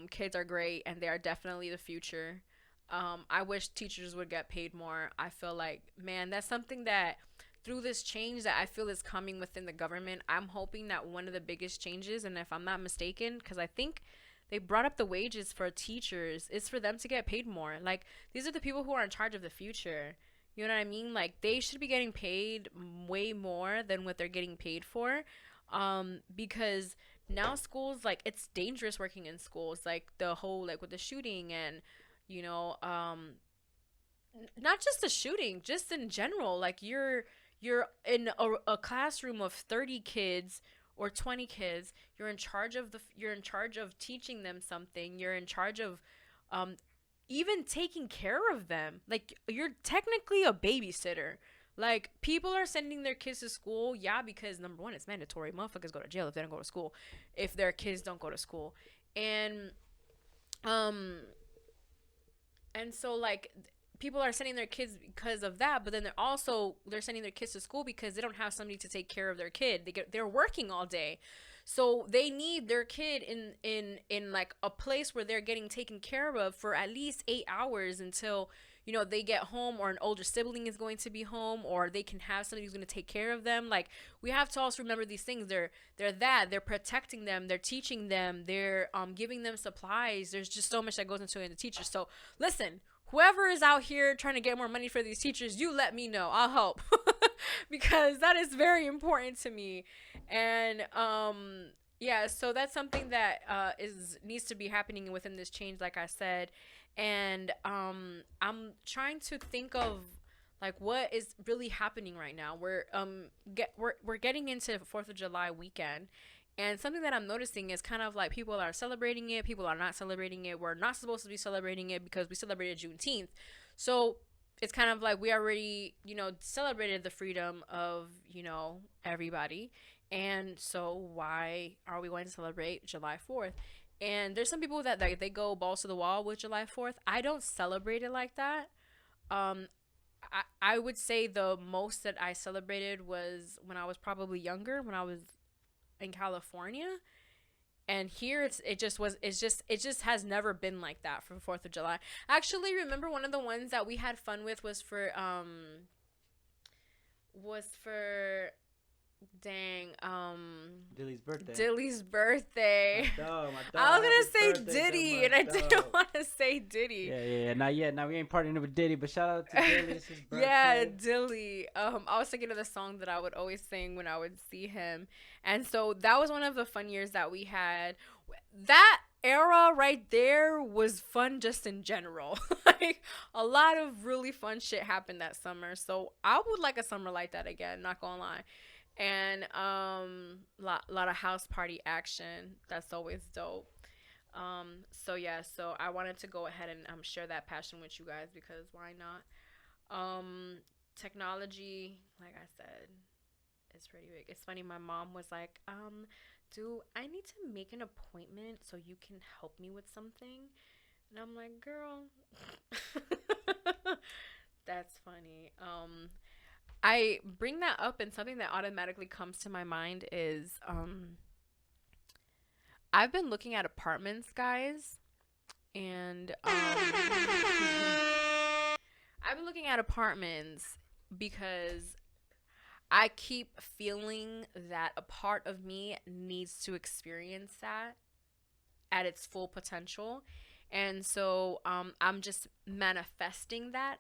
Kids are great and they are definitely the future. I wish teachers would get paid more. I feel like, man, that's something that through this change that I feel is coming within the government, I'm hoping that one of the biggest changes, and if I'm not mistaken, because I think they brought up the wages for teachers, is for them to get paid more. Like, these are the people who are in charge of the future. You know what I mean? Like, they should be getting paid way more than what they're getting paid for. Because now schools, like, it's dangerous working in schools. Like, the whole, like, with the shooting and, you know, not just the shooting, just in general. Like, you're in a classroom of 30 kids or 20 kids. You're in charge of teaching them something. You're in charge of even taking care of them. Like, you're technically a babysitter. Like, people are sending their kids to school, yeah, because number one, it's mandatory. Motherfuckers go to jail if they don't go to school, if their kids don't go to school. Um and so, like, people are sending their kids because of that, but then they're sending their kids to school because they don't have somebody to take care of their kid. They're working all day, so they need their kid in like a place where they're getting taken care of for at least 8 hours until, you know, they get home, or an older sibling is going to be home, or they can have somebody who's going to take care of them. Like, we have to also remember these things. They're protecting them, they're teaching them, they're giving them supplies. There's just so much that goes into it in the teacher. So listen, whoever is out here trying to get more money for these teachers, you let me know, I'll help. Because that is very important to me. And yeah, so that's something that needs to be happening within this change, like I said. And I'm trying to think of, like, what is really happening right now. We're getting into 4th of July weekend, and something that I'm noticing is kind of like people are celebrating it, people are not celebrating it. We're not supposed to be celebrating it because we celebrated Juneteenth. So it's kind of like we already, you know, celebrated the freedom of, you know, everybody. And so why are we going to celebrate July 4th? And there's some people that, like, they go balls to the wall with July 4th. I don't celebrate it like that. I would say the most that I celebrated was when I was probably younger, when I was in California. And here it just has never been like that for 4th of July. Actually, remember one of the ones that we had fun with was for Dilly's birthday. My dog, I was happy gonna say birthday to Diddy, my and I dog. didn't want to say Diddy. Yeah. Not yet. Now we ain't partying with Diddy, but shout out to Dilly. It's his birthday. Yeah, Dilly. I was thinking of the song that I would always sing when I would see him, and so that was one of the fun years that we had. That era right there was fun just in general. Like, a lot of really fun shit happened that summer. So I would like a summer like that again, not gonna lie. And lot of house party action. That's always dope. So yeah, so I wanted to go ahead and share that passion with you guys, because why not? Technology, like I said, is pretty big. It's funny, my mom was like, do I need to make an appointment so you can help me with something? And I'm like, girl, that's funny. I bring that up, and something that automatically comes to my mind is I've been looking at apartments, guys, and I've been looking at apartments because I keep feeling that a part of me needs to experience that at its full potential. And so I'm just manifesting that.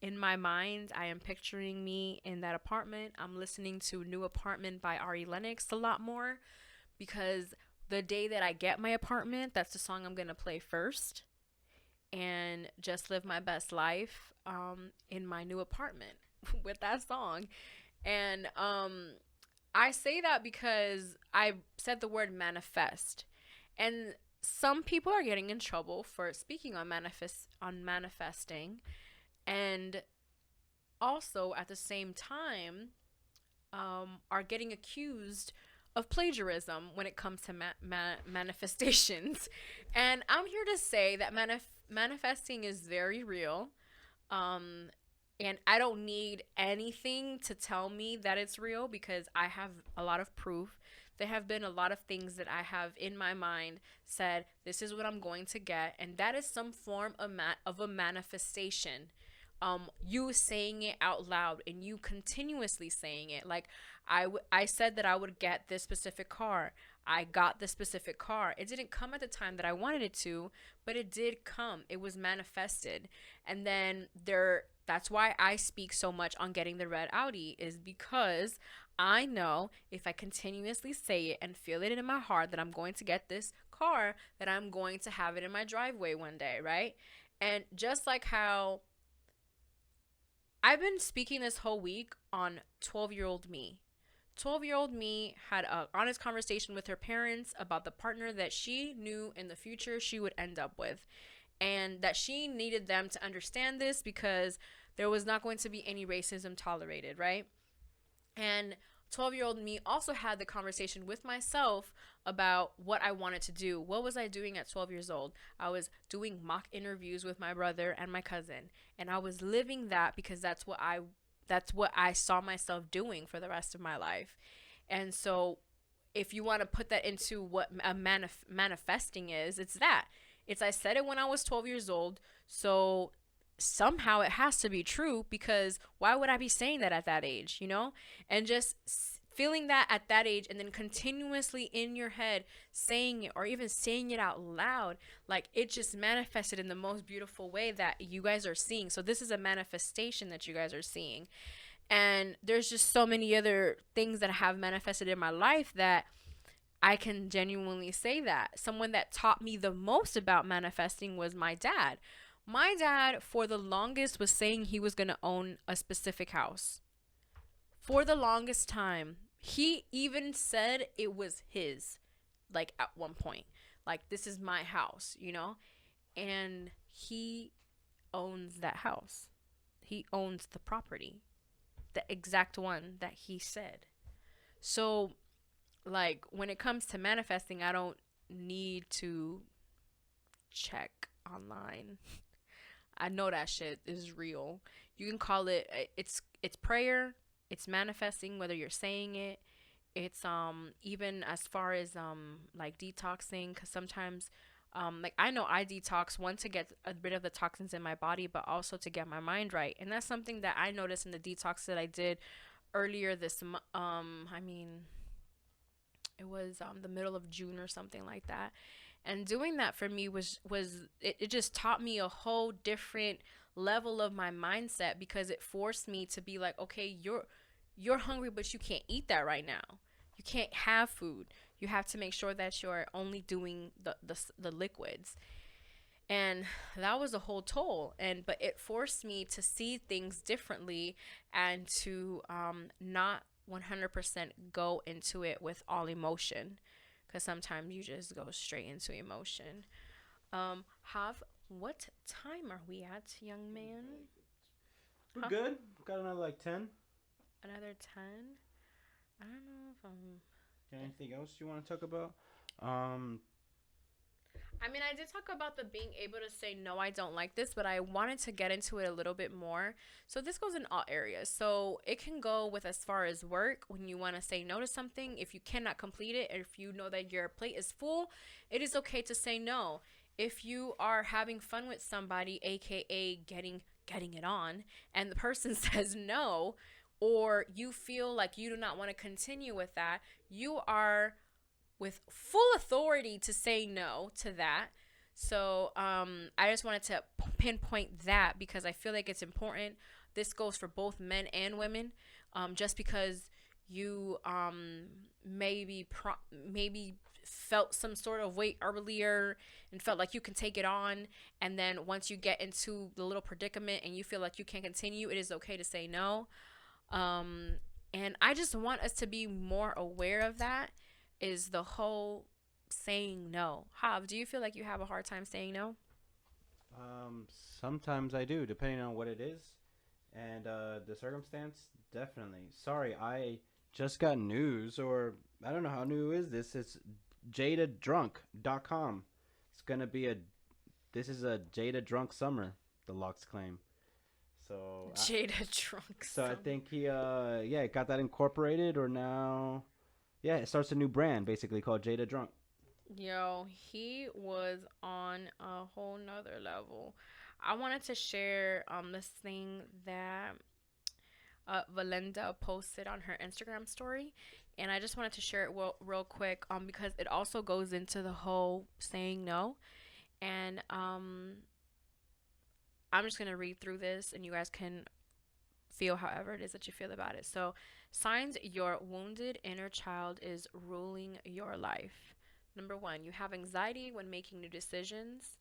In my mind, I am picturing me in that apartment. I'm listening to New Apartment by Ari Lennox a lot more, because the day that I get my apartment, that's the song I'm going to play first, and just live my best life in my new apartment with that song. And I say that because I said the word manifest, and some people are getting in trouble for speaking on manifesting, and also at the same time are getting accused of plagiarism when it comes to manifestations. And I'm here to say that manifesting is very real, and I don't need anything to tell me that it's real, because I have a lot of proof. There have been a lot of things that I have in my mind said, this is what I'm going to get, and that is some form of a manifestation. you saying it out loud and you continuously saying it. Like I said that I would get this specific car. I got this specific car. It didn't come at the time that I wanted it to, but it did come. It was manifested. And then that's why I speak so much on getting the red Audi, is because I know if I continuously say it and feel it in my heart that I'm going to get this car, that I'm going to have it in my driveway one day, right? And just like how I've been speaking this whole week on 12-year-old me. 12-year-old me had an honest conversation with her parents about the partner that she knew in the future she would end up with, and that she needed them to understand this because there was not going to be any racism tolerated, right? And 12-year-old me also had the conversation with myself about what I wanted to do. What was I doing at 12 years old? I was doing mock interviews with my brother and my cousin, and I was living that because that's what I saw myself doing for the rest of my life. And so if you want to put that into what a manifesting is, it's that. It's I said it when I was 12 years old, so somehow it has to be true, because why would I be saying that at that age, you know? And just feeling that at that age, and then continuously in your head saying it, or even saying it out loud, like it just manifested in the most beautiful way that you guys are seeing. So this is a manifestation that you guys are seeing. And there's just so many other things that have manifested in my life that I can genuinely say that. Someone that taught me the most about manifesting was my dad. My dad, for the longest, was saying he was going to own a specific house. For the longest time. He even said it was his, like at one point. Like, this is my house, you know? And he owns that house. He owns the property. The exact one that he said. So, like, when it comes to manifesting, I don't need to check online. I know that shit is real. You can call it, it's prayer, it's manifesting, whether you're saying it. It's even as far as like detoxing, cuz sometimes like I know I detox, one, to get rid of the toxins in my body, but also to get my mind right. And that's something that I noticed in the detox that I did earlier this I mean, it was the middle of June or something like that. And doing that for me was it just taught me a whole different level of my mindset, because it forced me to be like, okay, you're hungry, but you can't eat that right now. You can't have food. You have to make sure that you're only doing the liquids. And that was a whole toll. And but it forced me to see things differently, and to not 100% go into it with all emotion, because sometimes you just go straight into emotion. What time are we at, young man? We're good. Got another like 10. Another 10? I don't know if I'm... Anything else you want to talk about? I mean, I did talk about the being able to say, no, I don't like this, but I wanted to get into it a little bit more. So this goes in all areas. So it can go with as far as work, when you want to say no to something. If you cannot complete it, or if you know that your plate is full, it is okay to say no. If you are having fun with somebody, aka getting it on, and the person says no, or you feel like you do not want to continue with that, you are with full authority to say no to that. So I just wanted to pinpoint that, because I feel like it's important. This goes for both men and women. Just because you maybe felt some sort of weight earlier and felt like you can take it on, and then once you get into the little predicament and you feel like you can't continue, it is okay to say no. And I just want us to be more aware of that, is the whole saying no. Hav, do you feel like you have a hard time saying no? Sometimes I do, depending on what it is and the circumstance. Definitely. Sorry, I just got news, or I don't know how new is this. It's JadaDrunk.com. It's gonna be this is a Jada drunk summer, the Locks claim. So Jada drunk. So I think he got that incorporated, or now, yeah, it starts a new brand basically called Jada Drunk. Yo, he was on a whole nother level. I wanted to share this thing that Valinda posted on her Instagram story, and I just wanted to share it real quick because it also goes into the whole saying no. And I'm just gonna read through this, and you guys can feel however it is that you feel about it. So, signs your wounded inner child is ruling your life. Number one, you have anxiety when making new decisions.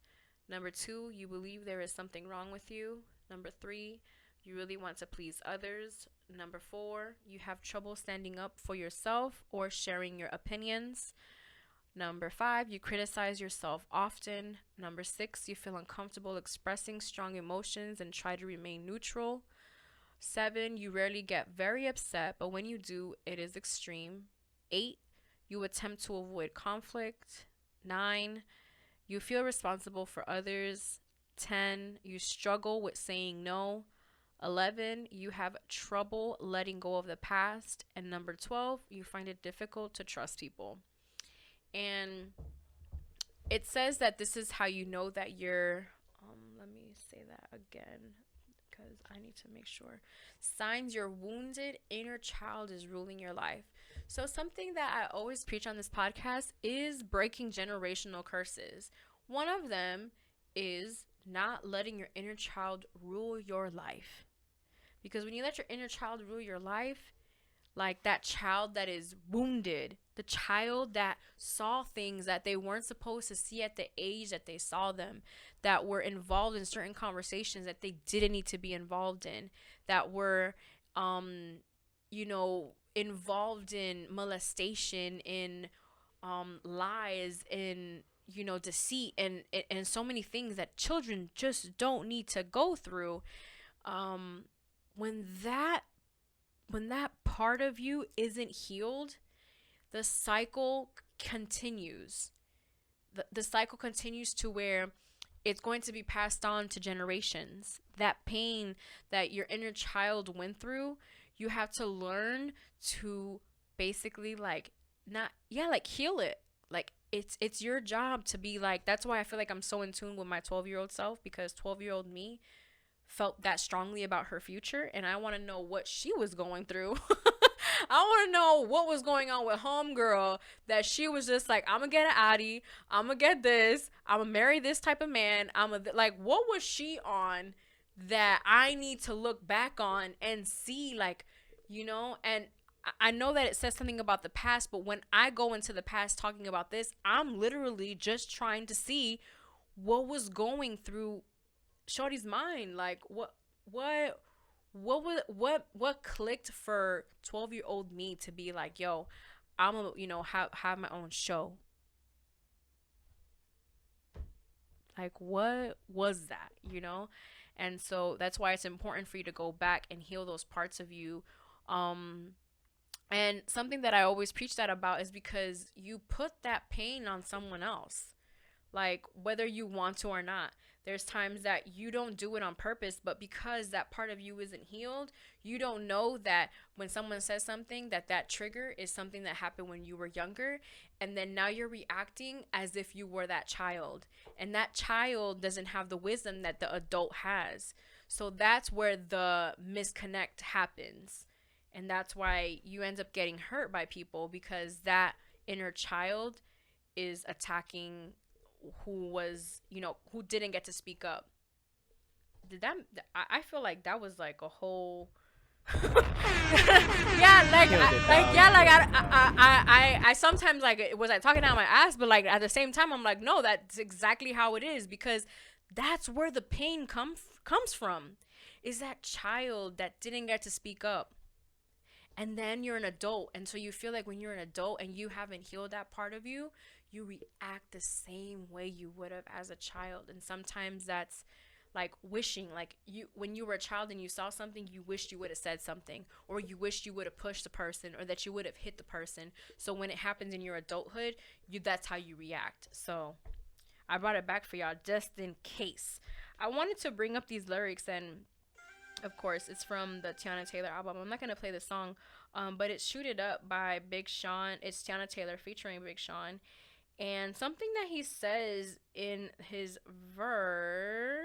Number two, you believe there is something wrong with you. Number three, you really want to please others. Number four, you have trouble standing up for yourself or sharing your opinions. Number five, you criticize yourself often. Number six, you feel uncomfortable expressing strong emotions and try to remain neutral. Seven, you rarely get very upset, but when you do, it is extreme. Eight, you attempt to avoid conflict. Nine, you feel responsible for others. 10, you struggle with saying no. 11, you have trouble letting go of the past. And number 12, you find it difficult to trust people. And it says that this is how you know that you're, let me say that again because I need to make sure. Signs your wounded inner child is ruling your life. So, something that I always preach on this podcast is breaking generational curses. One of them is not letting your inner child rule your life. Because when you let your inner child rule your life, like that child that is wounded, the child that saw things that they weren't supposed to see at the age that they saw them, that were involved in certain conversations that they didn't need to be involved in, that were, involved in molestation, in lies, in deceit, and so many things that children just don't need to go through. When that part of you isn't healed, the cycle continues. The cycle continues to where it's going to be passed on to generations. That pain that your inner child went through, you have to learn to basically heal it. Like it's your job to be like, that's why I feel like I'm so in tune with my 12-year-old self, because 12-year-old me felt that strongly about her future, and I want to know what she was going through. I want to know what was going on with homegirl, that she was just like, I'm gonna get an Audi, I'm gonna get this, I'm gonna marry this type of man, like, what was she on that I need to look back on and see, like, and I know that it says something about the past, but when I go into the past talking about this, I'm literally just trying to see what was going through Shorty's mind. Like, what clicked for 12-year-old me to be like, yo, I'm gonna have my own show. Like, what was that? And so that's why it's important for you to go back and heal those parts of you. And something that I always preach that about is because you put that pain on someone else, like, whether you want to or not. There's times that you don't do it on purpose, but because that part of you isn't healed, you don't know that when someone says something, that trigger is something that happened when you were younger, and then now you're reacting as if you were that child, and that child doesn't have the wisdom that the adult has. So that's where the misconnect happens, and that's why you end up getting hurt by people, because that inner child is attacking who didn't get to speak up. I feel like that was like a whole yeah, I sometimes, like, was I talking out my ass, but like at the same time I'm like, no, that's exactly how it is, because that's where the pain comes from, is that child that didn't get to speak up. And then you're an adult, and so you feel like when you're an adult and you haven't healed that part of you, you react the same way you would have as a child. And sometimes that's like wishing, like, when you were a child and you saw something, you wished you would have said something, or you wished you would have pushed the person, or that you would have hit the person. So when it happens in your adulthood, that's how you react. So I brought it back for y'all just in case. I wanted to bring up these lyrics, and of course it's from the Tiana Taylor album. I'm not gonna play the song, but it's Shoot It Up by Big Sean. It's Tiana Taylor featuring Big Sean. And something that he says in his verse,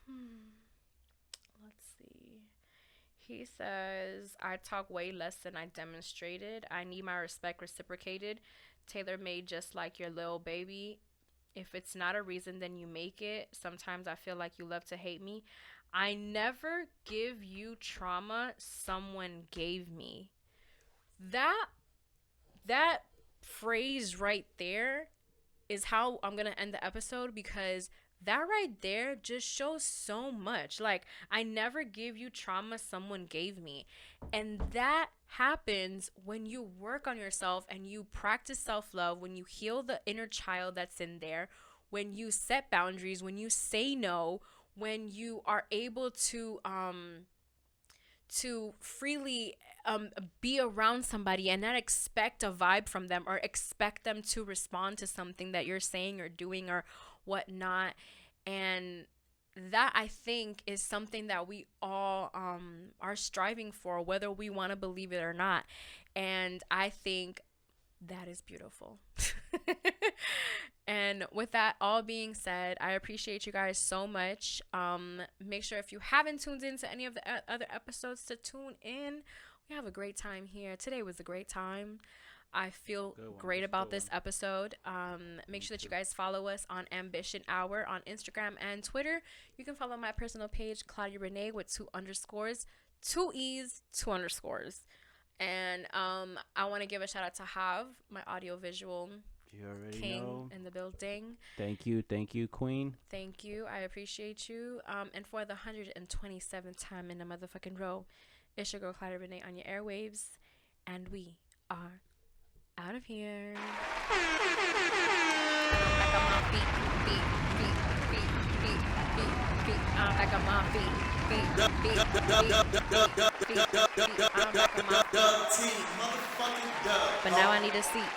Let's see. He says, I talk way less than I demonstrated. I need my respect reciprocated, tailor made just like your little baby. If it's not a reason, then you make it. Sometimes I feel like you love to hate me. I never give you trauma someone gave me. That phrase right there is how I'm going to end the episode, because that right there just shows so much. Like, I never give you trauma someone gave me. And that happens when you work on yourself and you practice self-love, when you heal the inner child that's in there, when you set boundaries, when you say no, when you are able to freely be around somebody and not expect a vibe from them or expect them to respond to something that you're saying or doing or whatnot. And that, I think, is something that we all are striving for, whether we want to believe it or not. And I think that is beautiful. And with that all being said, I appreciate you guys so much. Make sure, if you haven't tuned into any of the other episodes, to tune in. We have a great time here. Today was a great time. I feel great about this episode. Make sure that you guys follow us on Ambition Hour on Instagram and Twitter. You can follow my personal page, Claudia Renee, with 2 underscores, 2 E's, 2 underscores. And I want to give a shout out to Hav, my audiovisual You already king know. in the building. Thank you, queen. Thank you. I appreciate you. And for the 127th time in a motherfucking row, it's your girl Claudia Renee on your airwaves. And we are out of here. Back on my feet. Back on my feet. Dub team, motherfucking dub. But now I need a seat.